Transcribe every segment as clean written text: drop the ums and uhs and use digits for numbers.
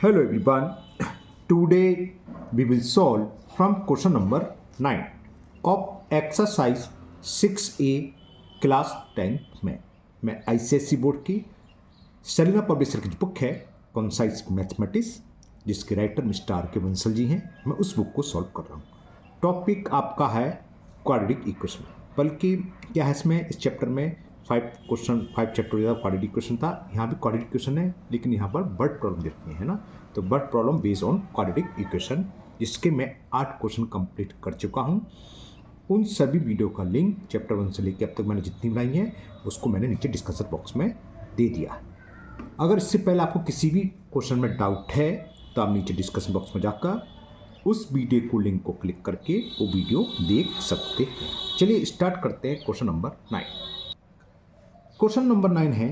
Hello everyone. Today we will solve from question number 9 of exercise 6A class 10th में मैं ICSE board की Salina publisher की जो book है कॉन्साइज मैथमेटिक्स जिसके राइटर मिस्टर आर के बंसल जी हैं, मैं उस बुक को सॉल्व कर रहा हूँ। टॉपिक आपका है क्वाड्रेटिक इक्वेशन, बल्कि क्या है इसमें इस चैप्टर में 5 चैप्टर क्वाड्रेटिक इक्वेशन था। यहाँ भी क्वाड्रेटिक इक्वेशन है, लेकिन यहाँ पर वर्ड प्रॉब्लम देती है ना, तो word problem based on quadratic equation, जिसके मैं 8 क्वेश्चन कंप्लीट कर चुका हूँ। उन सभी वीडियो का लिंक चैप्टर 1 से लेकर अब तक मैंने जितनी बनाई है उसको मैंने नीचे डिस्कशन बॉक्स में दे दिया। अगर इससे पहले आपको किसी भी क्वेश्चन में डाउट है तो आप नीचे डिस्कशन बॉक्स में जाकर उस वीडियो को लिंक को क्लिक करके वो वीडियो देख सकते हैं। चलिए स्टार्ट करते हैं क्वेश्चन नंबर 9। क्वेश्चन नंबर 9 है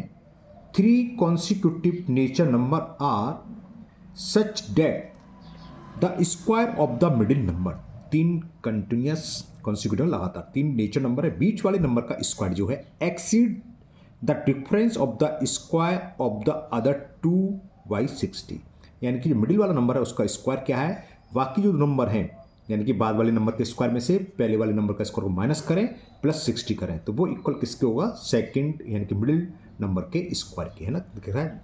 3 consecutive nature number are such that the square of the middle number. 3 continuous consecutive लगातार 3 नेचर नंबर है, बीच वाले नंबर का स्क्वायर जो है exceed the difference of the square of the other 2 by 60। यानी कि जो मिडिल वाला नंबर है उसका स्क्वायर क्या है, बाकी जो नंबर हैं यानी कि बाद वाले नंबर के स्क्वायर में से पहले वाले नंबर का स्क्वायर को माइनस करें प्लस 60 करें तो वो इक्वल किसके होगा, सेकंड यानी कि मिडिल नंबर के स्क्वायर के, है ना। दिख रहा है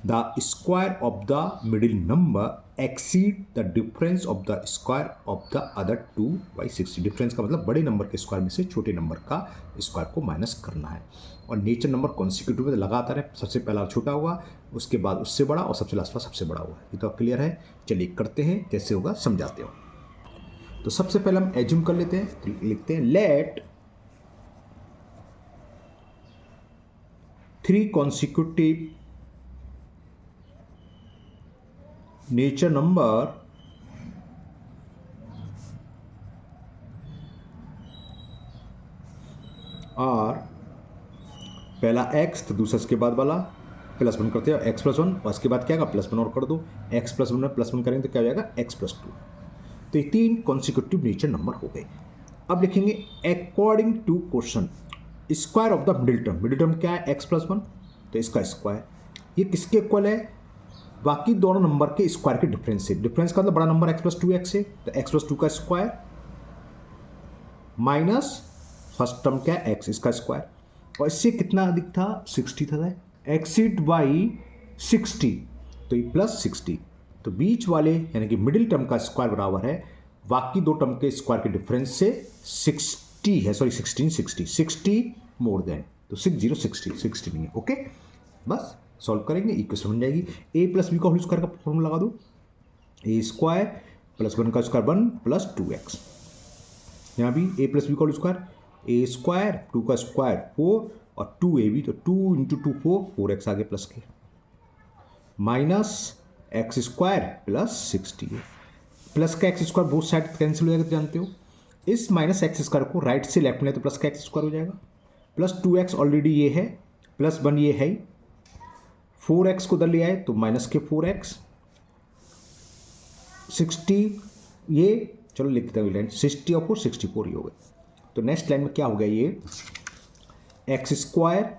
the square of the middle number exceed the difference of the square of the other 2 by 60। Difference का मतलब बड़े नंबर के स्क्वायर में से छोटे नंबर का स्क्वायर को माइनस करना है। और नेचर नंबर कॉन्सिक्यूटिव में लगातार है, सबसे पहला छोटा हुआ, उसके बाद उससे बड़ा और सबसे लास्ट वाला सबसे बड़ा हुआ। ये तो क्लियर है। चलिए करते हैं, कैसे होगा समझाते हो। तो सबसे पहले हम एज्यूम कर लेते हैं, तो लिखते हैं let 3 consecutive nature number are, पहला x तो दूसरा इसके बाद वाला प्लस 1 करते हैं, x प्लस 1 और इसके बाद क्या आएगा प्लस 1 और कर दो, x प्लस 1 में प्लस 1 करेंगे तो क्या हो जाएगा x प्लस 2। तो ये 3 कॉन्सिक्यूटिव नेचर नंबर हो गए। अब लिखेंगे according to question square of the middle term क्या है x प्लस 1, तो इसका स्क्वायर ये किसके इक्वल है, बाकी दोनों नंबर के स्क्वायर के डिफरेंस से। डिफरेंस का मतलब बड़ा नंबर x प्लस 2x है तो x प्लस 2 का स्क्वायर माइनस फर्स्ट टर्म क्या है x, इसका स्क्वायर, और इससे कितना अधिक था 60 था, एक्सीड बाई 60 तो ये प्लस 60। तो बीच वाले यानी कि मिडिल टर्म का स्क्वायर बराबर है बाकी दो टर्म के स्क्वायर के डिफरेंस से 60 है, सॉरी 60 मोर देन, तो 60 नहीं है। ओके, बस सॉल्व करेंगे, इक्वेशन बन जाएगी। ए प्लस बी का होल स्क्वायर का फॉर्मूला लगा दो, ए स्क्वायर प्लस 1 का स्क्वायर 1 प्लस 2x। यहाँ भी ए प्लस बी का होल स्क्वायर, ए स्क्वायर 2 का स्क्वायर 4 और 2ab, तो 2 इंटू 2 4x आगे प्लस के minus x square plus 60। Plus का x square both side cancel हो जाएगा, तो जानते हो इस माइनस एक्स स्क्वायर को राइट से लेफ्ट में तो प्लस का एक्स स्क्वायर हो जाएगा, प्लस 2x ऑलरेडी ये है, प्लस 1 ये है, 4x को उधर ले आए तो माइनस के 4x, 60 ये, चलो लिखते हैं लाइन 60 और 4 64 ये हो गए। तो नेक्स्ट लाइन में क्या हो गया, ये एक्स स्क्वायर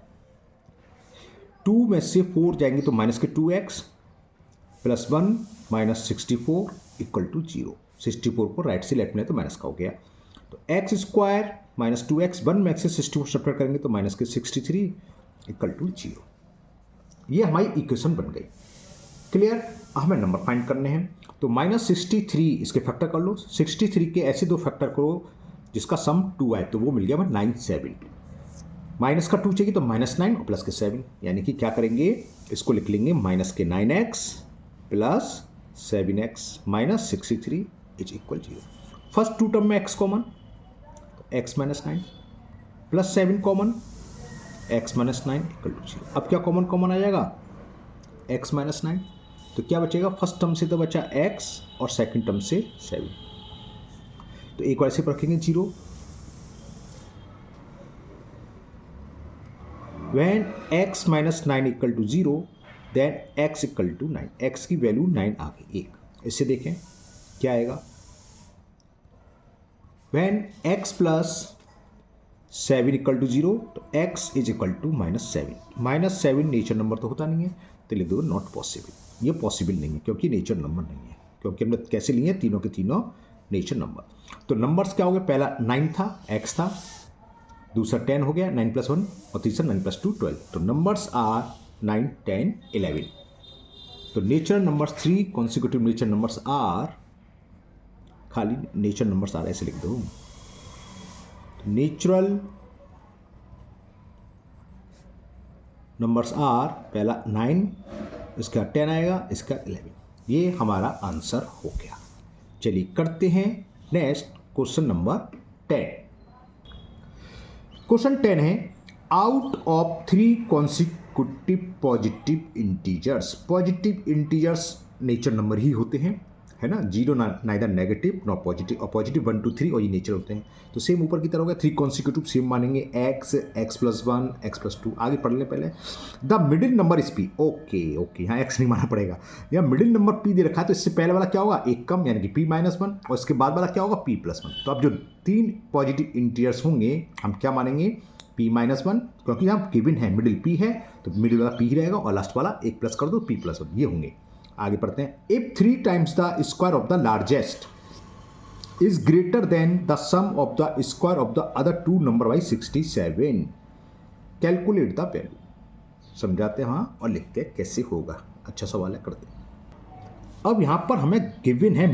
2 में से 4 जाएंगे तो माइनस के 2x plus 1 minus 64 equal to 0। 64 को राइट से लेफ्ट में तो माइनस का हो गया, तो एक्स स्क्वायर माइनस 2x 1 में से 64 सब्ट्रैक्ट करेंगे तो माइनस के 63 इक्वल टू 0। ये हमारी इक्वेशन बन गई। क्लियर। हमें नंबर फाइंड करने हैं, तो माइनस 63 इसके फैक्टर कर लो, 63 के ऐसे दो फैक्टर करो जिसका सम 2 आए, तो वो मिल गया हमें 97। माइनस का 2 चाहिए तो माइनस 9 और प्लस के 7, यानी कि क्या करेंगे इसको लिख लेंगे माइनस के 9x plus 7x minus 63 is equal 0। First 2 term में x कॉमन तो x minus 9 plus 7 common x minus 9 equal to 0। अब क्या कॉमन आ जाएगा x माइनस 9, तो क्या बचेगा, फर्स्ट टर्म से तो बचा x और सेकंड टर्म से 7, तो एक बार ऐसे रखेंगे 0। When x minus 9 equal to 0, then x equal to 9, x की वैल्यू 9 आ गई 1। इससे देखें क्या आएगा, when x plus 7 equal to 0, तो x is equal to -7। -7 nature number तो होता नहीं है, तो लिख दो नॉट पॉसिबल। ये पॉसिबल नहीं है क्योंकि नेचर नंबर नहीं है, क्योंकि हमने कैसे लिए हैं, तीनों के तीनों नेचर नंबर। तो नंबर्स क्या हो गए, पहला 9 था, x था, दूसरा 10 हो गया 9 + 1, और तीसरा 9 + 2 12। तो नंबर्स आर 9, 10, 11। तो natural numbers 3 consecutive nature numbers are, खाली नेचर नंबर्स आर ऐसे लिख दो। नेचुरल नंबर्स आर, पहला 9, इसका 10 आएगा, इसका 11। ये हमारा आंसर हो गया। चलिए करते हैं नेक्स्ट क्वेश्चन नंबर 10। क्वेश्चन 10 है, out of 3 consecutive positive integers. Positive integers nature number ही होते हैं, है ना, zero neither negative nor positive, और पॉजिटिव 1 2 3 और ये नेचर होते हैं। तो सेम ऊपर की तरह हो गया, 3 कॉन्सिक्यूटिव सेम मानेंगे, x, x + 1, x + 2। आगे पढ़ लें पहले। The middle number is p। Okay, यहाँ x नहीं मानना पड़ेगा, यहाँ मिडिल नंबर p दे रखा है, तो इससे पहले वाला क्या होगा, एक कम, यानी कि p - 1, और इसके बाद वाला क्या होगा, p + 1। तो अब जो 3 पॉजिटिव इंटीजर्स होंगे हम क्या मानेंगे, p - 1, क्योंकि यहाँ गिवन है मिडिल p है, तो मिडिल वाला p ही रहेगा, और लास्ट वाला एक प्लस कर दो, p + 1, ये होंगे। आगे पढ़ते हैं। If 3 times the square of the largest is greater than the sum of the square of the other 2 number by 67, calculate the value. समझाते हैं हाँ, और लिखते हैं कैसे होगा। अच्छा सवाल है, करते हैं। अब यहां पर हमें गिवन है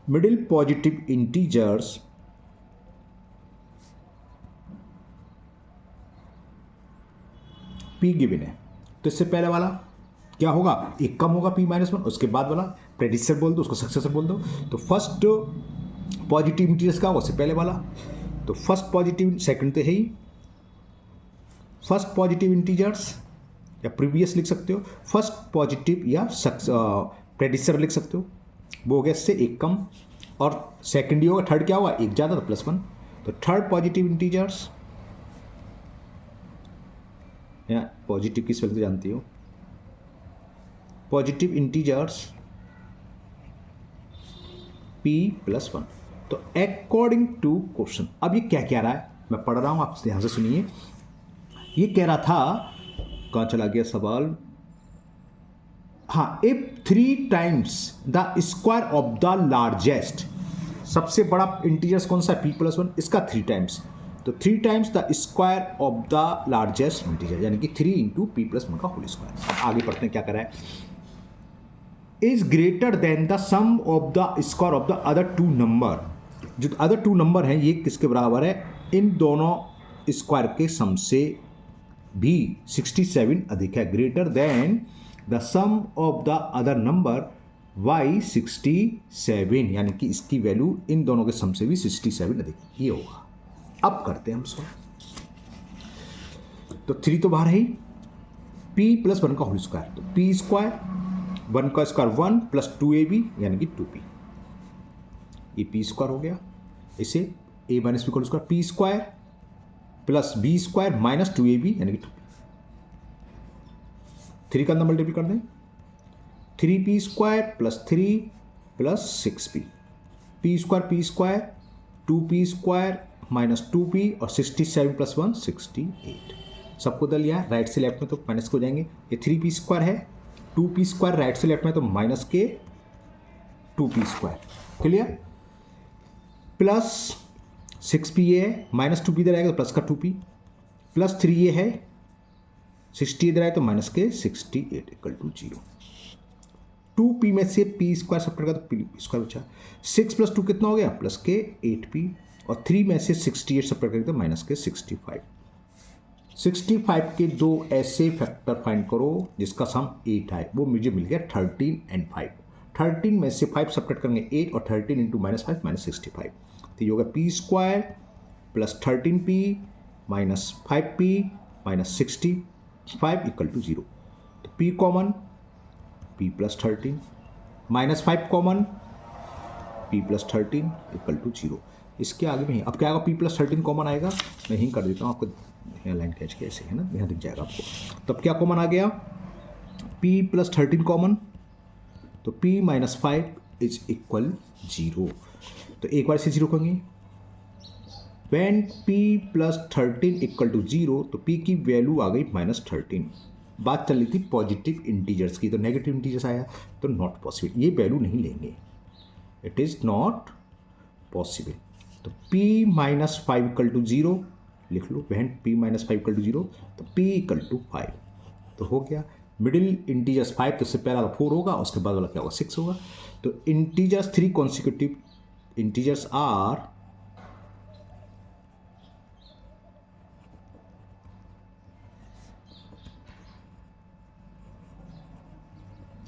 middle positive integers p given है, तो इससे पहले वाला क्या होगा, एक कम होगा p - 1, उसके बाद वाला प्रेडिसेसर बोल दो, उसको सक्सेसर बोल दो। तो फर्स्ट पॉजिटिव इंटीजर्स का उससे पहले वाला, तो फर्स्ट पॉजिटिव, सेकंड तो है ही, फर्स्ट पॉजिटिव इंटीजर्स या प्रीवियस लिख सकते हो, फर्स्ट पॉजिटिव या प्रेडिसेसर लिख सकते हो, वो हो गया इससे एक कम, और सेकंड ही होगा, थर्ड क्या होगा, एक ज़्यादा, तो +1। तो थर्ड पॉजिटिव इंटीजर्स, या पॉजिटिव किस वक्त जानती हो, पॉजिटिव इंटीजर्स p + 1। तो अकॉर्डिंग टू क्वेश्चन, अब ये क्या कह रहा है, मैं पढ़ रहा हूं, आप ध्यान से सुनिए। ये कह रहा था, कहां चला गया सवाल, हाँ, if 3 times the square of the largest, सबसे बड़ा इंटीजर्स कौन सा, p + 1, इसका 3 टाइम्स, तो 3 times the square of the largest integer, यानी कि 3 × p + 1 का होल स्क्वायर। आगे पढ़ते हैं क्या कर रहा है, is greater than the sum of the square of the other 2 number. जो अदर 2 नंबर हैं ये किसके बराबर है, इन दोनों स्क्वायर के सम से भी 67 अधिक है, greater than the sum of the other number by 67, यानी कि इसकी वैल्यू इन दोनों के सम से भी 67 अधिक, ये होगा। अब करते हैं हम सॉल्व। तो 3 तो बाहर है ही, p + 1 का होल स्क्वायर, तो p², 1 का स्क्वायर 1 + 2ab यानी कि 2p, ये p² हो गया। इसे a - b का स्क्वायर, p² + b² - 2ab यानी कि 2p। 3 का अंदर मल्टीप्लाई कर दें, 3p² + 3 + 6p, p², 2p² - 2p, और 67 + 1 68। सबको दल लिया, राइट से लेफ्ट में तो माइनस को जाएंगे, ये 3p² है, 2p² राइट से लेफ्ट में तो माइनस के 2p², क्लियर, प्लस 6p ये है, -2p इधर आएगा तो प्लस का 2p, प्लस 3 ये है, 60 इधर आए तो माइनस के 68 = 0। 2p में से p² सब करेगा तो p² बचा, 6 + 2 कितना हो गया, प्लस के 8p, और 3 में से 68 सब करेगा तो माइनस के 65। 65 के 2 ऐसे फैक्टर फाइंड करो जिसका सम 8 आए, वो मुझे मिल गया 13 और 5। 13 में से 5 सब्ट्रैक्ट करेंगे 8, और 13 × -5 -65, तो ये होगा p² + 13p - 5p - 65 = 0। तो p common, p + 13, -5 common, p + 13 = 0। इसके आगे में अब क्या आएगा, p + 13 कॉमन आएगा, मैं यहीं कर देता हूँ आपको, यहाँ लाइन खींच के ऐसे है ना, यहाँ दिख जाएगा आपको। तब क्या कॉमन आ गया, p + 13 कॉमन, तो p - 5 = 0। तो एक बार से 0 करेंगे, when p + 13 = 0, तो p की वैल्यू आ गई -13, बात चल रही थी पॉजिटिव इंटीजर्स की, तो नेगेटिव इंटीजर्स आया तो नॉट पॉसिबल, ये वैल्यू नहीं लेंगे, इट इज़ नॉट पॉसिबल। तो p माइनस 5 इक्वल टू 0 लिख लो बहन, p माइनस 5 इक्वल टू 0, तो p इक्वल टू 5 तो हो गया। मिडिल इंटीजर्स 5, तो इससे पहला 4 होगा, उसके बाद वाला क्या होगा 6 होगा। तो इंटीजर्स 3 कॉन्सिक्यूटिव इंटीजर्स आर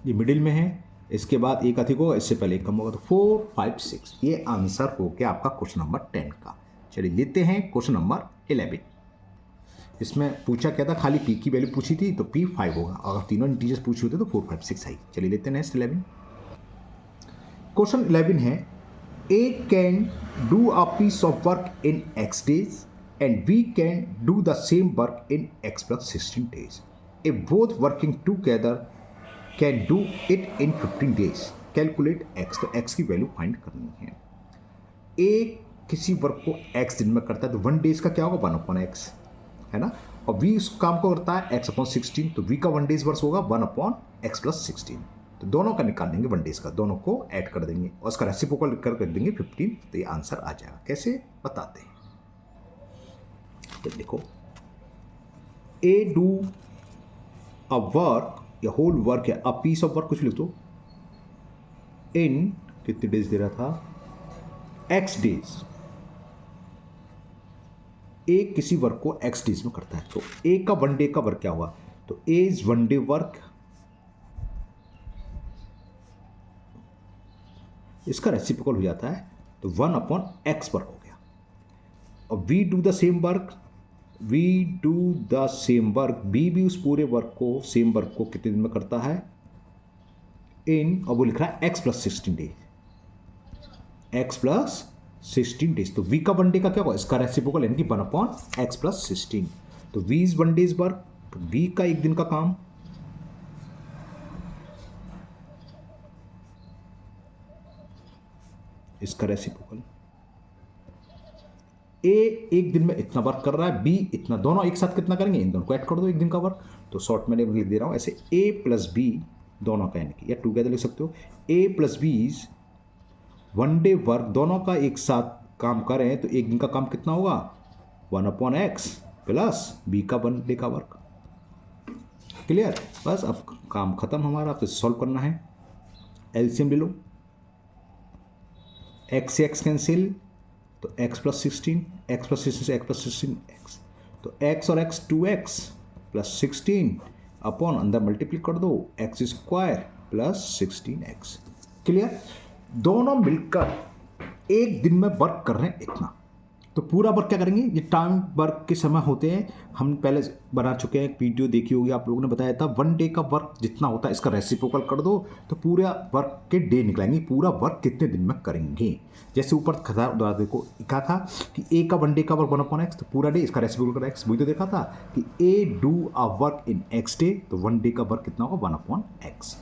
ये मिडिल में है, इसके बाद एक अधिक होगा, इससे पहले एक कम होगा, तो 4 5 6 ये आंसर हो गया आपका क्वेश्चन नंबर 10 का। चलिए लेते हैं क्वेश्चन नंबर 11। इसमें पूछा क्या था, खाली p की वैल्यू पूछी थी तो p 5 होगा, अगर तीनों इंटीजर्स पूछे होते तो 4 5 6 आई। चलिए लेते हैं नेक्स्ट 11। क्वेश्चन 11 है a can do a piece of work in x days and b can do the same work in x plus 16 days. If both working together can do it in 15 days, calculate x। तो x की value find करनी है। a किसी work को x दिन में करता है तो 1 डेज का क्या होगा 1/x है ना, और v उस काम को करता है x/16, तो v का 1 डेज वर्स होगा 1/x प्लस 16। तो दोनों का निकाल देंगे 1 डेज का, दोनों को ऐड कर देंगे और उसका रेसिप्रोकल कर देंगे 15, तो ये आंसर आ जाएगा। कैसे बताते हैं, तो देखो a डू अ वर्क या होल वर्क है, अ पीस ऑफ वर्क कुछ लिख दो, इन कितने डेज दे रहा था x डेज। ए किसी वर्क को x डेज में करता है, तो ए का 1 डे का वर्क क्या हुआ, तो ए इज 1 डे वर्क, इसका रेसिप्रोकल हो जाता है तो 1/x वर्क हो गया। और we do the same work, we do the same work, B भी उस पूरे वर्क को सेम वर्क को कितने दिन में करता है इन, और वो लिख रहा है x plus 16 days, x plus 16 days. तो v का 1 डे का क्या होगा, इसका रेसिप्रोकल यानी कि 1/x प्लस 16। तो v इज 1 डेज वर्क, तो v का एक दिन का काम, इसका रेसिप्रोकल। a एक दिन में इतना वर्क कर रहा है, b इतना, दोनों एक साथ कितना करेंगे, इन दोनों को ऐड कर दो एक दिन का वर्क। तो शॉर्ट में लिख दे रहा हूं ऐसे, a प्लस b दोनों का यानी कि, या टूगेदर लिख सकते हो, a plus b is 1 day work, दोनों का एक साथ काम करें तो एक दिन का काम कितना होगा 1/x प्लस b का 1 डे का वर्क। क्लियर, बस अब काम खत्म हमारा, अब तो सॉल्व करना है। एलसीएम ले लो, x से x कैंसिल, तो x प्लस 16, x प्लस 16 से x प्लस 16 x, तो x और x 2x प्लस 16 अपॉन अंदर मल्टीप्लाई कर दो x square plus 16x। Clear, दोनों मिलकर एक दिन में वर्क कर रहे हैं इतना, तो पूरा वर्क क्या करेंगे, ये टाइम वर्क के समय होते हैं, हम पहले बना चुके हैं, वीडियो देखी होगी आप लोगों ने, बताया था 1 डे का वर्क जितना होता है इसका रेसिप्रोकल कर दो तो पूरा वर्क के डे निकलेंगे, पूरा वर्क कितने दिन में करेंगे। जैसे ऊपर उदाहरण देखो कहा था कि ए का 1 डे का वर्क 1/x, तो पूरा डे इसका रेसिप्रोकल कर x। वही तो देखा था कि A do a work in x day, तो 1 डे का वर्क कितना होगा 1/x।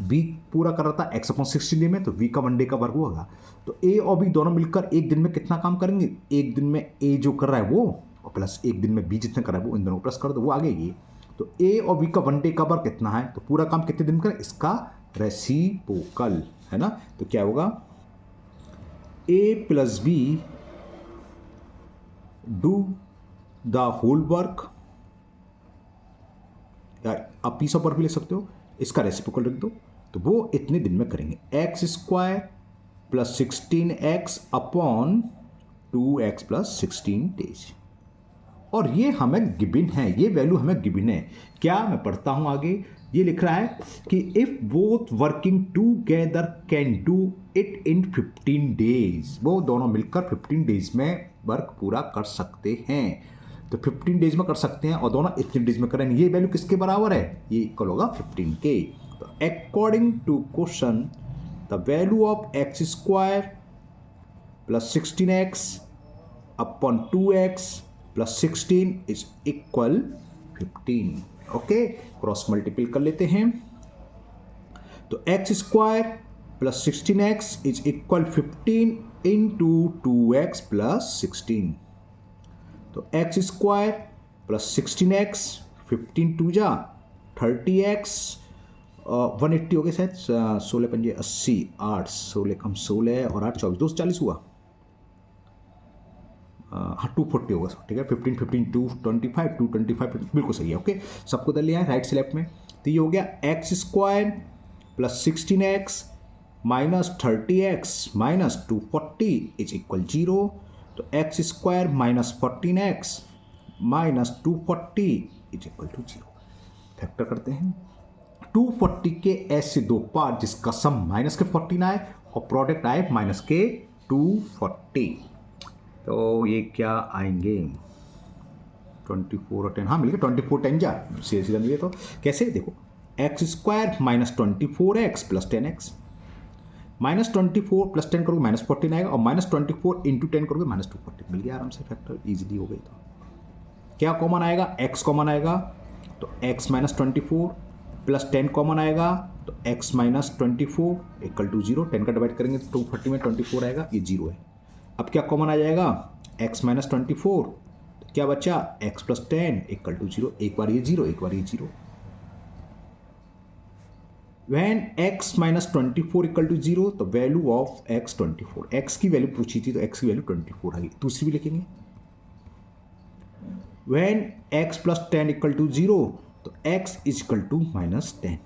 बी पूरा कर रहा था x/16 डे में, तो v का 1 डे का वर्क होगा। तो ए और बी दोनों मिलकर एक दिन में कितना काम करेंगे, एक दिन में ए जो कर रहा है वो, और प्लस एक दिन में बी जितना कर रहा है वो, इन दोनों को प्लस कर दो, वो आ गई ये। तो ए और बी का 1 डे का वर्क कितना है, तो पूरा काम कितने दिन में करें, इसका रेसिप्रोकल है ना। तो क्या होगा, A plus B do the whole work, या आप पीस ऑफ वर्क भी लिख सकते हो, इसका रेसिप्रोकल रख दो, तो वो इतने दिन में करेंगे x square plus 16x upon 2x plus 16 days. और ये हमें गिवन है, ये वैल्यू हमें गिवन है। क्या, मैं पढ़ता हूं आगे, ये लिख रहा है कि if both working together can do it in 15 days, वो दोनों मिलकर 15 डेज में वर्क पूरा कर सकते हैं, तो 15 डेज में कर सकते हैं और दोनों इतने डेज में करें। ये वैल्यू किसके बराबर है, ये इक्वल होगा 15 के। तो according to question the value of x square plus 16x upon 2x plus 16 is equal 15। Okay, cross multiple कर लेते हैं, तो x square plus 16x is equal 15 into 2x plus 16। तो x स्क्वायर प्लस 16x 15 2 जा 30x 180 हो गए शायद, 16 पंजे 80, 8 16 कम 16 और 8 24 240 हुआ। हाँ 240 होगा ठीक है, 15 15 225 225 बिल्कुल सही है। ओके सबको दल लिया है राइट से लेफ्ट में। तो ये हो गया x square plus 16x minus 30x minus 240 is equal 0। तो x square minus 14x minus 240 is equal to 0। Factor करते हैं 240 के ऐसे दो पार्ट जिसका सम माइनस के 14 आए और प्रोडक्ट आए माइनस के 240। तो ये क्या आएंगे 24 और 10, हाँ मिल गया 24 10 जा सीधा मिले। तो कैसे देखो x square minus 24x plus 10x minus 24 plus 10 करोगे माइनस 14 आएगा और माइनस 24 इंटू 10 करोगे माइनस 240 मिल गया आराम से फैक्टर इजीली हो गई। तो क्या कॉमन आएगा x कॉमन आएगा तो x माइनस 24 प्लस 10 कॉमन आएगा तो x माइनस 24 इक्वल टू 0। 10 का डिवाइड करेंगे तो 240 में 24 आएगा, ये 0 है। अब क्या कॉमन आ जाएगा x माइनस 24 तो क्या बचा x प्लस 10 इक्वल टू 0। एक बार ये 0 एक बार ये 0। When x minus 24 equal to 0 तो वैल्यू ऑफ x 24, x की वैल्यू पूछी थी तो x की वैल्यू 24 आ गई। दूसरी भी लिखेंगे when x plus 10 equal to 0 तो x is equal to minus 10।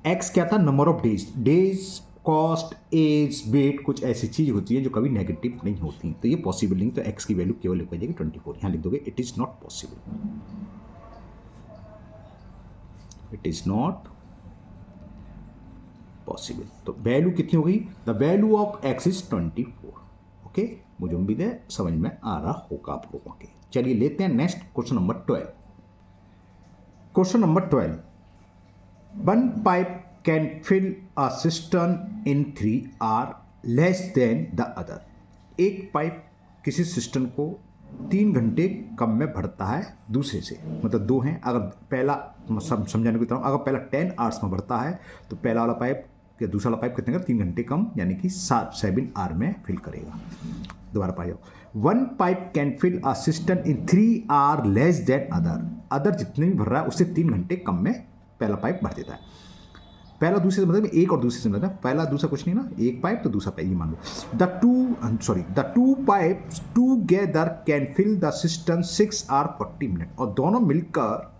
x क्या था number of days cost as weight कुछ ऐसी चीज होती है जो कभी नेगेटिव नहीं होती, तो ये पॉसिबल नहीं। तो x की वैल्यू केवल लिख जाएगी 24, यहाँ लिख दोगे it is not possible, it is not possible. तो वैल्यू कितनी हो गई the value of x is 24। Okay मुझे उम्मीद है समझ में आ रहा होगा आप लोगों के। चलिए लेते हैं next question number 12। Question number 12 one pipe can fill a system in 3 hour less than the other. एक पाइप किसी सिस्टम को 3 घंटे कम में भरता है दूसरे से, मतलब दो हैं। अगर पहला समझाने की तरह अगर पहला 10 आवर्स में भरता है तो पहला वाला पाइप या दूसरा वाला पाइप कितने का 3 घंटे कम यानी कि 7 आवर में फिल करेगा। दोबारा pipe one pipe can fill a system in 3 hour less than other जितने भी भर रहा है उससे 3 घंटे कम में पहला पाइप भर देता है। पहला दूसरे से मतलब एक और दूसरे से मतलब पहला दूसरा कुछ नहीं ना, एक पाइप तो दूसरा पाइप, ये मान लो the two pipes together can fill the system 6 hour 40 minute. और दोनों मिलकर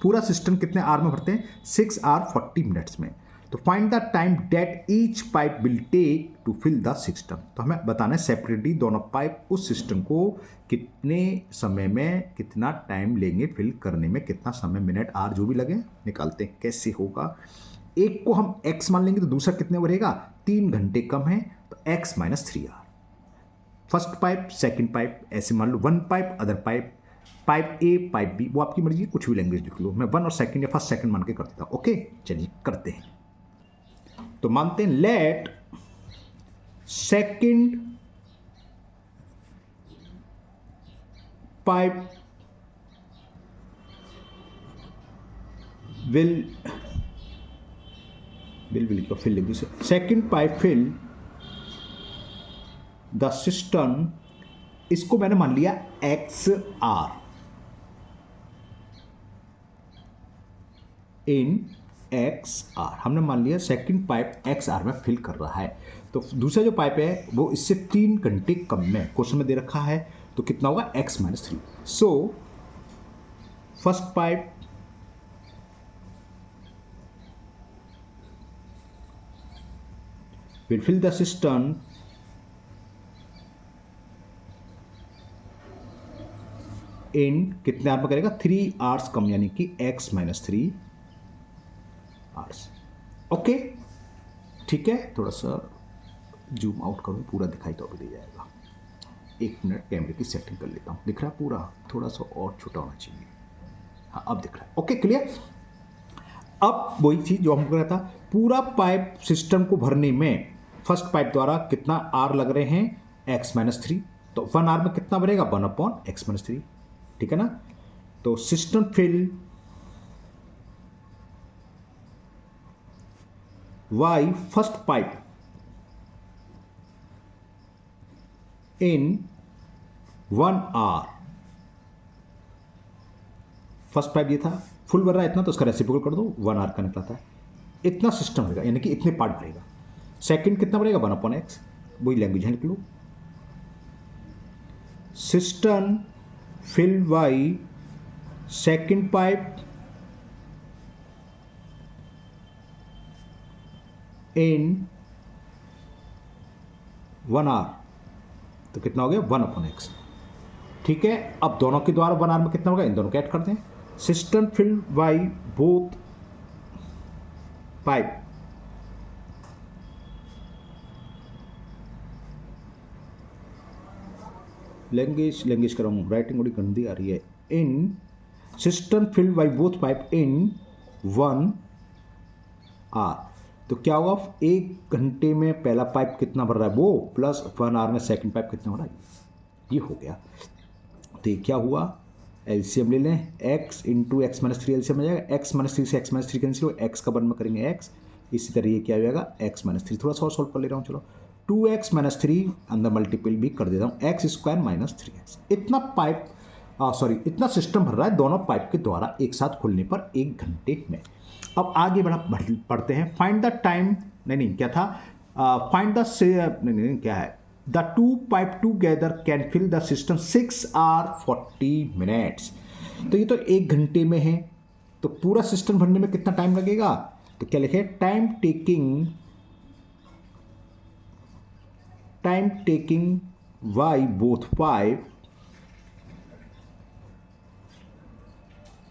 पूरा सिस्टम कितने आवर में भरते हैं 6 आवर 40 मिनट्स में। तो find the time that each pipe will take to fill the system. तो हमें बताना है सेपरेटली दोनों पाइप उस सिस्टम को कितने समय में कितना टाइम लेंगे फिल करने में, कितना समय मिनट आवर जो भी लगे निकालते हैं। कैसे होगा एक को हम x मान लेंगे तो दूसरा कितने भरेगा 3 घंटे कम है तो x minus 3 hour. First pipe second pipe ऐसे मान लो, one pipe other pipe, pipe A pipe B, वो आपकी मर्जी है कुछ भी लैंग्वेज लिख लो। मैं वन और सेकंड या फर्स्ट सेकंड मान के कर देता हूं। ओके चलिए करते हैं। तो मानते हैं let second pipe will fill लिख दो। Second pipe fill the system, इसको मैंने मान लिया x hour in x hour, हमने मान लिया सेकंड पाइप एक्स आर में फिल कर रहा है। तो दूसरा जो पाइप है वो इससे 3 घंटे कम में क्वेश्चन में दे रखा है तो कितना होगा x minus 3। So first pipe will fill the system in कितने आवर में करेगा 3 आवर्स कम यानी कि x माइनस 3 आवर्स। ओके ठीक है, थोड़ा सा जूम आउट करूँ पूरा दिखाई तो अभी दे जाएगा। 1 मिनट कैमरे की सेटिंग कर लेता हूँ। दिख रहा है पूरा, थोड़ा सा और छोटा होना चाहिए। हाँ अब दिख रहा है। Okay clear. अब वही चीज जो हमको रहा था पूरा पाइप सिस्टम को भरने में फर्स्ट पाइप द्वारा कितना आर लग रहे हैं x माइनस 3। तो 1 आर में कितना बनेगा 1 अपॉन x माइनस 3, ठीक है ना। तो system fill y first pipe in 1 hour first pipe ये था, फुल भर रहा है इतना तो उसका रेसिप्रोकल कर दो, 1R का निकला था, इतना सिस्टम भरेगा, यानी कि इतने पार्ट भरेगा। सेकंड कितना भरेगा, 1/x, वही लैंग्वेज है, लिख लो। System fill by second pipe in 1R, तो कितना हो गया, 1/x। ठीक है, अब दोनों के द्वारा 1R में कितना होगा, इन दोनों को ऐड कर दें। System fill by both pipe language कर रहा हूँ, राइटिंग बड़ी गंदी आ रही है। In system filled by both pipe in 1R, तो क्या होगा, 1 घंटे में पहला पाइप कितना भर रहा है वो, प्लस 1R में सेकंड पाइप कितना भर रहा है, ये हो गया। तो ये क्या हुआ, एलसीएम ले लें, x into x minus 3 LCM आ जाएगा, x माइनस 3 से x माइनस 3 कैंसिल हो, x का 1 में करेंगे x, इसी तरह ये क्या हो जाएगा, x माइनस 3, थोड़ा सा और सॉल्व कर ले रहा हूँ, चलो 2x माइनस 3 अंदर मल्टीपल भी कर देता हूँ, x स्क्वायर माइनस 3x। इतना पाइप इतना सिस्टम भर रहा है दोनों पाइप के द्वारा एक साथ खुलने पर 1 घंटे में। अब आगे पढ़ते हैं, फाइंड द टाइम, नहीं क्या था, फाइंड द नहीं क्या है, the two pipe together can fill the system 6 hours 40 minutes। तो ये तो 1 घंटे में है, तो पूरा सिस्टम भरने में कितना टाइम लगेगा, तो क्या लिखे, time taking by both pipe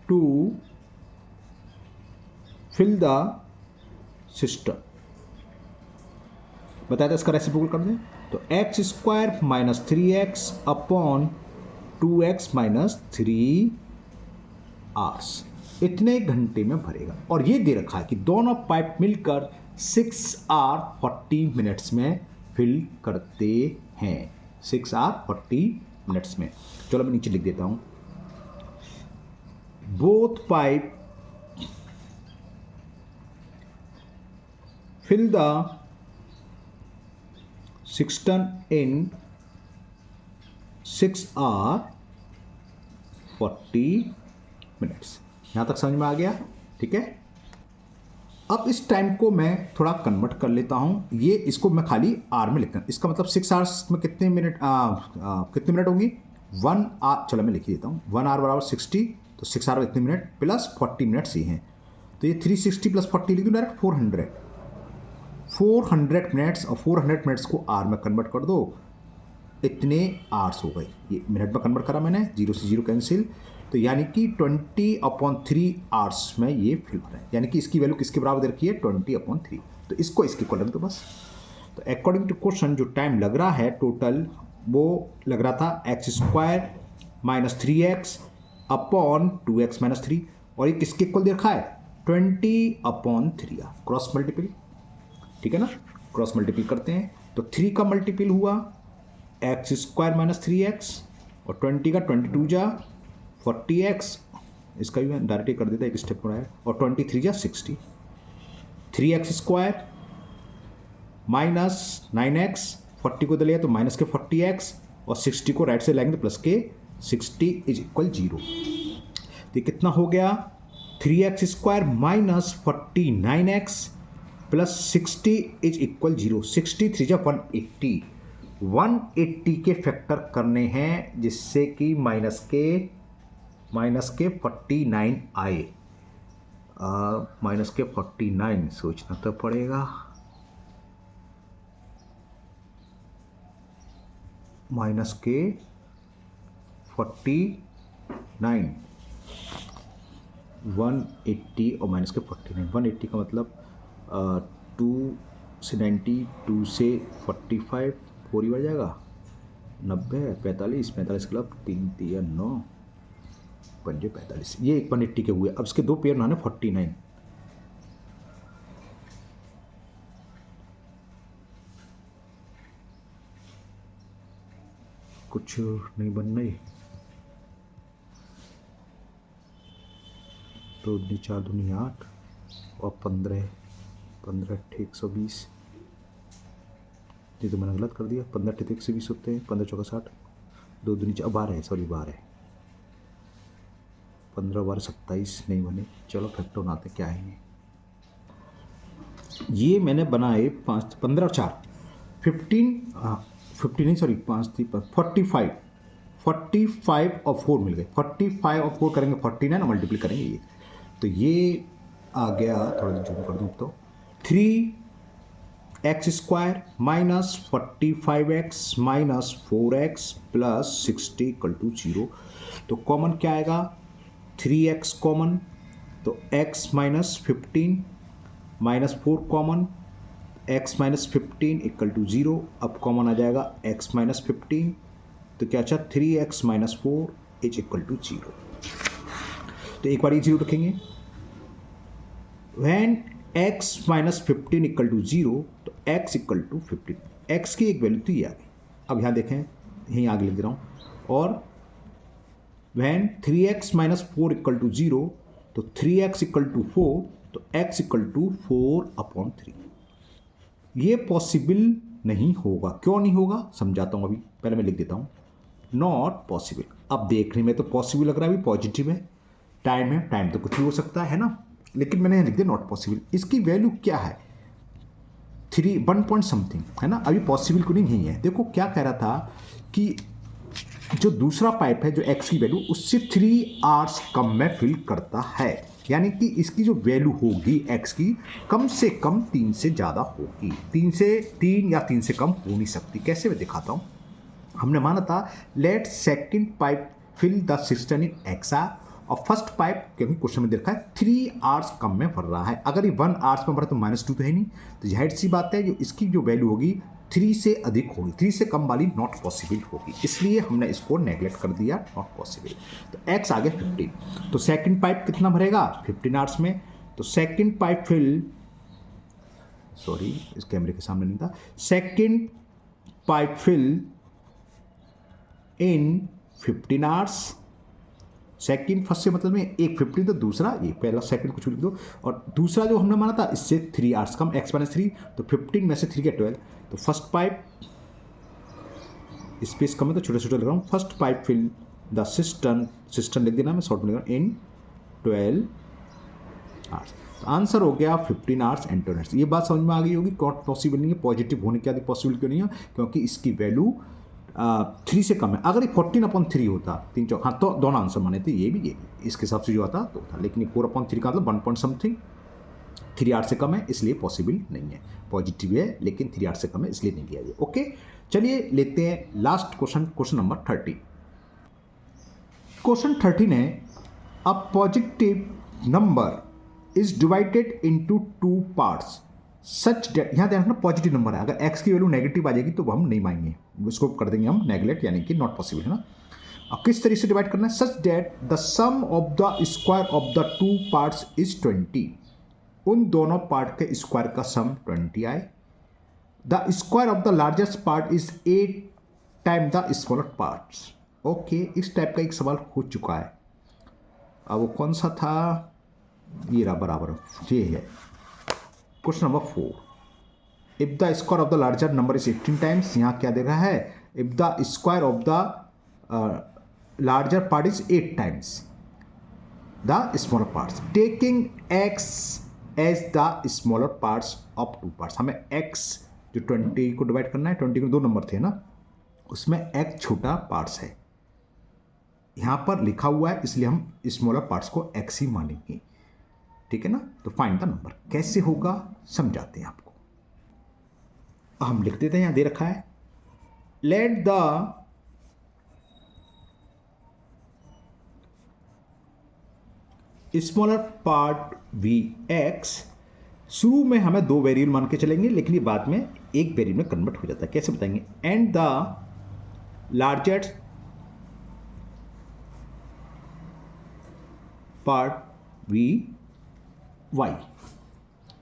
to fill the system. बताया था, इसका रेसिप्रोकल कर दें, तो x square minus 3x upon 2x minus 3 hours, इतने घंटे में भरेगा। और ये दे रखा है कि दोनों पाइप मिलकर 6 hours 40 minutes में फिल करते हैं, 6 hours 40 minutes में। चलो मैं नीचे लिख देता हूं, both pipe fill the system in 6 hours 40 minutes। यहां तक समझ में आ गया, ठीक है। अब इस टाइम को मैं थोड़ा कन्वर्ट कर लेता हूं, ये इसको मैं खाली आर में लिखता हूं, इसका मतलब 6 hours में कितने मिनट कितने मिनट होंगी, 1 hour, चलो मैं लिख देता हूं, 1 hour बराबर 60, तो 6 hour इतने मिनट प्लस 40 मिनट्स ही हैं, तो ये 360 प्लस 40 लिख दूं डायरेक्ट, 400 मिनट्स, और 400 मिनट्स को आर में कन्वर्ट कर दो, इतने आवर्स हो गए। ये मिनट में कन्वर्ट करा मैंने, 0 से 0 कैंसिल, तो यानी कि 20/3 आवर्स में ये फिल हो रहा है, यानी कि इसकी वैल्यू किसके बराबर दे रखी है, 20/3, तो इसको इसके इक्वल रख दो बस। तो अकॉर्डिंग टू क्वेश्चन जो टाइम लग रहा है टोटल, वो लग रहा था x square minus 3x upon 2x minus 3, और ये किसके इक्वल दे रखा है, 20/3, क्रॉस मल्टीपल, ठीक है ना, क्रॉस मल्टीपल करते हैं, तो 3 का मल्टीपल हुआ एक्स स्क्वायर माइनस 3x, और 20 का 22 जा 40x, इसका भी मैं डायरेक्ट कर देता, एक स्टेप पर है, और 23 जा 60, 3x स्क्वायर माइनस 9x, 40 को दलिया तो माइनस के 40x, और 60 को राइट से लाएंगे प्लस के 60 इज इक्वल 0। तो ये कितना हो गया, 3x square minus 49x plus 60 is equal 0, 63 जा 180, 180 के फैक्टर करने हैं जिससे कि माइनस के 49 आए, माइनस के 49 सोचना तो पड़ेगा, माइनस के 49, 180 और माइनस के 49, 180 का मतलब 2 से 90, 2 से 45, 4 ही बढ़ जाएगा, 90, 45, 45 के मतलब 3 3 9 5 45, ये 180 के हुए। अब इसके दो पेयर ना 49, कुछ नहीं बनना ही, तो 4 दूनी 8 और 15 120, ये तो मैंने गलत कर दिया, 15 120 होते हैं, 15 चौका 60, 2 दूनी 4 12 है, सॉरी 12, 15 बार 27 नहीं बने, चलो फैक्टर बनाते क्या है ये मैंने बनाए 5 15 और 4 15 15 नहीं सॉरी 5 थी 45 45 और 4 मिल गए 45 और 4 करेंगे 49 और मल्टीप्लाई करेंगे ये तो ये आ गया थोड़ा सा जूम कर दूँ तो 3x square minus 45x minus 4x plus 60 equal to 0 तो कॉमन क्या आएगा 3x कॉमन तो x minus 15 minus 4 common x minus 15 equal to 0 अब कॉमन आ जाएगा x माइनस 15 तो क्या अच्छा 3x minus 4 is equal to 0 तो एक बार ये 0 रखेंगे when x minus 15 equal to 0 तो x इक्वल टू 15 x की एक वैल्यू तो ये आ गई अब यहाँ देखें यहीं आगे लिख दे रहा हूँ और when 3x minus 4 equal to 0 तो 3x इक्वल टू 4 तो x इक्वल टू 4/3 ये पॉसिबल नहीं होगा क्यों नहीं होगा समझाता हूँ अभी पहले मैं लिख देता हूँ नॉट पॉसिबल अब देखने में तो पॉसिबल लग रहा है अभी पॉजिटिव है टाइम तो कुछ भी हो सकता है ना लेकिन मैंने लिख दिया नॉट पॉसिबल इसकी वैल्यू क्या है 1 पॉइंट समथिंग है ना अभी पॉसिबल को नहीं है देखो क्या कह रहा था कि जो दूसरा पाइप है जो x की वैल्यू उससे 3 आवर्स कम में फिल करता है यानी कि इसकी जो वैल्यू होगी x की कम से कम 3 से ज़्यादा होगी 3 या 3 से कम हो नहीं सकती कैसे मैं दिखाता हूँ हमने माना था let second pipe fill the system in x और फर्स्ट पाइप क्योंकि क्वेश्चन में देखा है 3 आवर्स कम में भर रहा है अगर ये 1 आवर्स में भरा तो -2 तो है नहीं तो जाहिर सी बात है जो इसकी जो वैल्यू होगी 3 से अधिक होगी 3 से कम वाली नॉट पॉसिबल होगी इसलिए हमने इसको नेगलेक्ट कर दिया नॉट पॉसिबल तो x आ गया 15 तो सेकंड पाइप कितना भरेगा 15 आवर्स में तो सेकंड पाइप फिल सॉरी इस कैमरे के सामने नहीं था second pipe fill in 15 hours second first से मतलब में एक 15 तो दूसरा ये पहला सेकंड कुछ भी लिख दो और दूसरा जो हमने माना था इससे 3 आवर्स कम x माइनस 3 तो 15 में से 3 के 12 तो फर्स्ट पाइप स्पेस कम है तो छोटे छोटे लग रहा हूँ first pipe fill the system लिख देना मैं शॉर्ट में लिख रहा हूँ इन 12 आवर्स तो आंसर हो गया 15 आवर्स एंड 12 आवर्स ये बात समझ में आ गई होगी नॉट पॉसिबल नहीं है पॉजिटिव होने के आदि पॉसिबल क्यों नहीं है क्योंकि इसकी वैल्यू 3 से कम है अगर ये 14/3 होता 3 चौक हाँ तो दोनों आंसर माने थे ये भी इसके हिसाब से जो आता तो था लेकिन ये 4/3 का मतलब 1 पॉइंट समथिंग 3 आवर्स से कम है इसलिए पॉसिबल नहीं है पॉजिटिव है लेकिन 3 आवर्स से कम है इसलिए नहीं दिया गया ओके चलिए लेते हैं लास्ट क्वेश्चन नंबर 30 क्वेश्चन 13 है a positive number is divided into 2 parts such that यहाँ ध्यान रखना पॉजिटिव नंबर है अगर x की वैल्यू नेगेटिव आ जाएगी तो हम नहीं मानेंगे उसको कर देंगे हम नेगलेक्ट यानी कि नॉट पॉसिबल है ना अब किस तरीके से डिवाइड करना है such that the sum of the square of the 2 parts is 20 उन दोनों पार्ट के स्क्वायर का सम 20 आए the square of the largest part is 8 time the smaller parts okay इस टाइप का एक सवाल हो चुका है अब वो कौन सा था ये रहा बराबर ये है question number 4 if the square of the larger number is 18 times यहाँ क्या दे रहा है if the square of the larger part is 8 times the smaller parts taking x as the smaller parts of 2 parts हमें x जो 20 को divide करना है 20 को 2 नंबर थे ना उसमें x छोटा पार्ट्स है यहाँ पर लिखा हुआ है इसलिए हम स्मॉलर पार्ट्स को x ही मानेंगे ठीक है ना तो फाइंड द नंबर कैसे होगा समझाते हैं आपको हम लिख देते हैं यहां दे रखा है let the smaller part be x शुरू में हमें 2 वेरिएबल मान के चलेंगे लेकिन ये बाद में एक वेरिएबल में कन्वर्ट हो जाता है कैसे बताएंगे and the largest part be y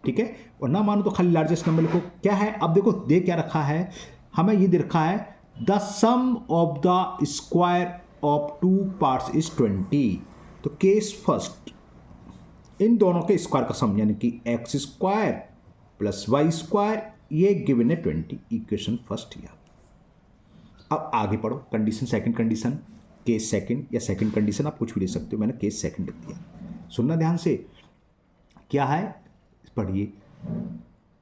ठीक है और ना मानो तो खाली लार्जेस्ट नंबर लिखो क्या है अब देखो दे क्या रखा है हमें ये दे रखा है the sum of the square of 2 parts is 20 तो केस फर्स्ट इन दोनों के स्क्वायर का सम यानी कि x square plus y square ये गिवन है 20 इक्वेशन फर्स्ट ईयर अब आगे पढ़ो condition second condition case second या सेकंड कंडीशन आप कुछ भी ले सकते हो, मैंने केस सेकंड लिख दिया। सुनना ध्यान से, क्या है पढ़िए।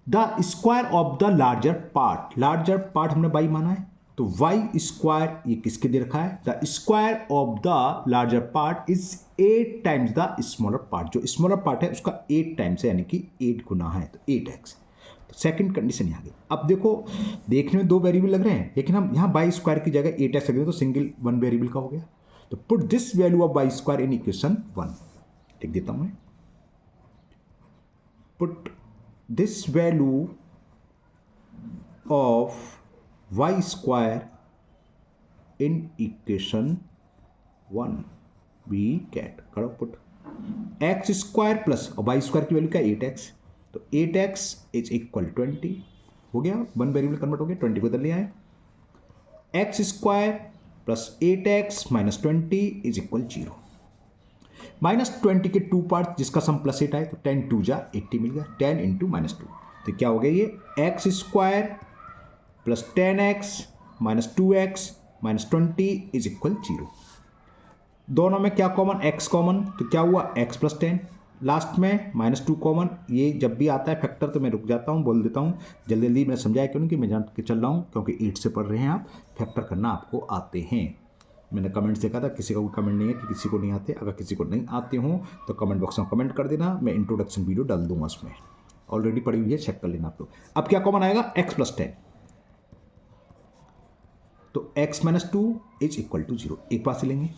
The square of the larger part हमने बाई माना है, तो वाई स्क्वायर ये किसके दे रखा है, the square of the larger part is 8 times the smaller part. जो स्मॉलर पार्ट है उसका 8 टाइम्स है, यानी कि 8 गुना है, तो 8x। तो सेकंड कंडीशन यहाँ गई। अब देखो देखने में 2 वेरिएबल लग रहे हैं, लेकिन हम यहाँ बाई स्क्वायर की जगह 8x लग रहे तो सिंगल 1 वेरिएबल का हो गया। तो put this value of by square in equation 1, लिख देता हूँ मैं। Put this value of y square in equation 1 we get, करो पुट x स्क्वायर प्लस और y स्क्वायर की वैल्यू क्या 8x, तो 8x इज इक्वल 20 हो गया, 1 वेरिएबल कन्वर्ट हो गया, 20 को इधर ले आए, x square plus 8x minus 20 is equal 0। Minus 20 के 2 पार्ट जिसका सम प्लस 8 आए, तो 10 2 जा 80 मिल गया, 10 इंटू माइनस 2, तो क्या हो गया ये x square plus 10x minus 2x minus 20 is equal 0। दोनों में क्या कॉमन, x कॉमन, तो क्या हुआ x प्लस 10, लास्ट में माइनस 2 कॉमन। ये जब भी आता है फैक्टर तो मैं रुक जाता हूँ, बोल देता हूँ जल्दी जल्दी, मैं समझाया क्यों नहीं कि मैं जान के चल रहा हूँ, क्योंकि 8 से पढ़ रहे हैं आप, फैक्टर करना आपको आते हैं। मैंने कमेंट देखा था, किसी का कोई कमेंट नहीं है कि किसी को नहीं आते, अगर किसी को नहीं आते हों तो कमेंट बॉक्स में कमेंट कर देना, मैं इंट्रोडक्शन वीडियो डाल दूंगा, उसमें ऑलरेडी पड़ी हुई है, चेक कर लेना आप लोग। अब क्या कॉमन आएगा, x प्लस 10, तो x minus 2 is equal to 0, एक पास से लेंगे।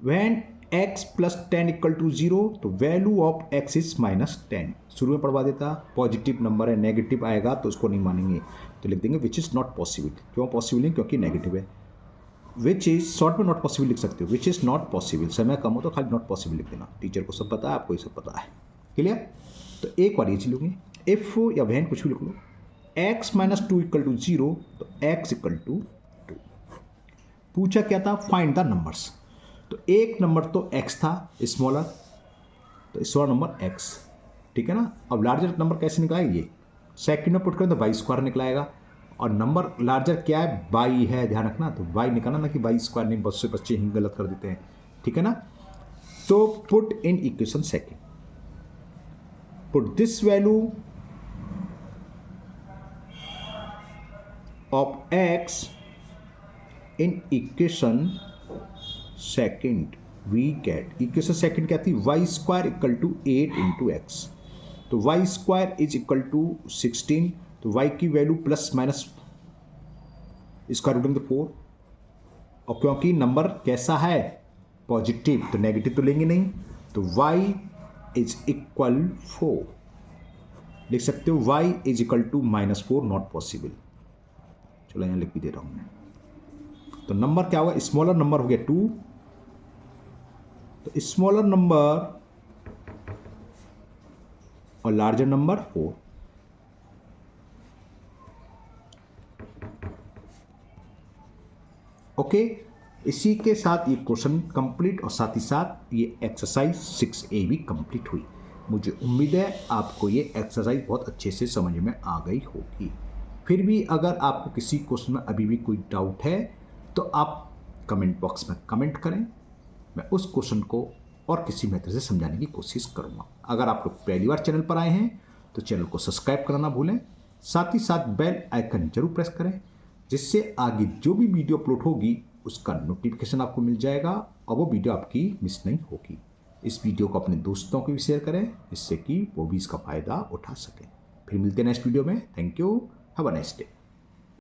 When x plus 10 equal to 0, तो value of x is minus 10, शुरू में पढ़वा देता, पॉजिटिव नंबर है, नेगेटिव आएगा तो उसको नहीं मानेंगे, तो लिख देंगे विच इज नॉट पॉसिबल। क्यों पॉसिबल नहीं, क्योंकि नेगेटिव है। विच इज शॉर्ट में नॉट पॉसिबल लिख सकते हो, विच इज नॉट पॉसिबल, समय कम हो तो खाली नॉट पॉसिबल लिख देना, टीचर को सब पता है, आपको ये सब पता है, क्लियर। तो एक बार ये चीज लूँगी, इफ या वैन कुछ भी लिख लो, x माइनस 2 इक्वल टू 0, तो x इक्वल टू 2। पूछा क्या था, फाइंड द नंबर्स, तो एक नंबर तो x था स्मॉलर, तो स्मॉलर नंबर x, ठीक है ना। अब लार्जर नंबर कैसे निकलाएगा, ये सेकंड में पुट करें तो बाई स्क्वायर निकलाएगा, और नंबर लार्जर क्या है, बाई है, ध्यान रखना, तो बाई निकालना ना कि बाई स्क्वायर नहीं, बहुत से बच्चे ही गलत कर देते हैं, ठीक है ना। तो put in equation second, put this value of x in equation second we get, equation second क्या थी, y square equal to 8 into x, तो y square is equal to 16, तो y की वैल्यू प्लस माइनस इसका रूट 4, और क्योंकि number कैसा है पॉजिटिव, तो नेगेटिव तो लेंगे नहीं, तो y इज इक्वल 4, लिख सकते हो y is equal to minus 4, not possible. चलो यहाँ लिख भी दे रहा हूँ मैं। तो नंबर क्या होगा, स्मॉलर नंबर हो गया 2, तो स्मॉलर नंबर और लार्जर नंबर 4। ओके, इसी के साथ ये क्वेश्चन कंप्लीट और साथ ही साथ ये एक्सरसाइज 6A भी कंप्लीट हुई। मुझे उम्मीद है आपको ये एक्सरसाइज बहुत अच्छे से समझ में आ गई होगी। फिर भी अगर आपको किसी क्वेश्चन में अभी भी कोई डाउट है तो आप कमेंट बॉक्स में कमेंट करें, मैं उस क्वेश्चन को और किसी मेथड से समझाने की कोशिश करूँगा। अगर आप लोग पहली बार चैनल पर आए हैं तो चैनल को सब्सक्राइब करना ना भूलें, साथ ही साथ बेल आइकन जरूर प्रेस करें, जिससे आगे जो भी वीडियो अपलोड होगी उसका नोटिफिकेशन आपको मिल जाएगा और वो वीडियो आपकी मिस नहीं होगी। इस वीडियो को अपने दोस्तों को भी शेयर करें, जिससे कि वो भी इसका फ़ायदा उठा सकें। फिर मिलते हैं नेक्स्ट वीडियो में। Thank you, have a nice day.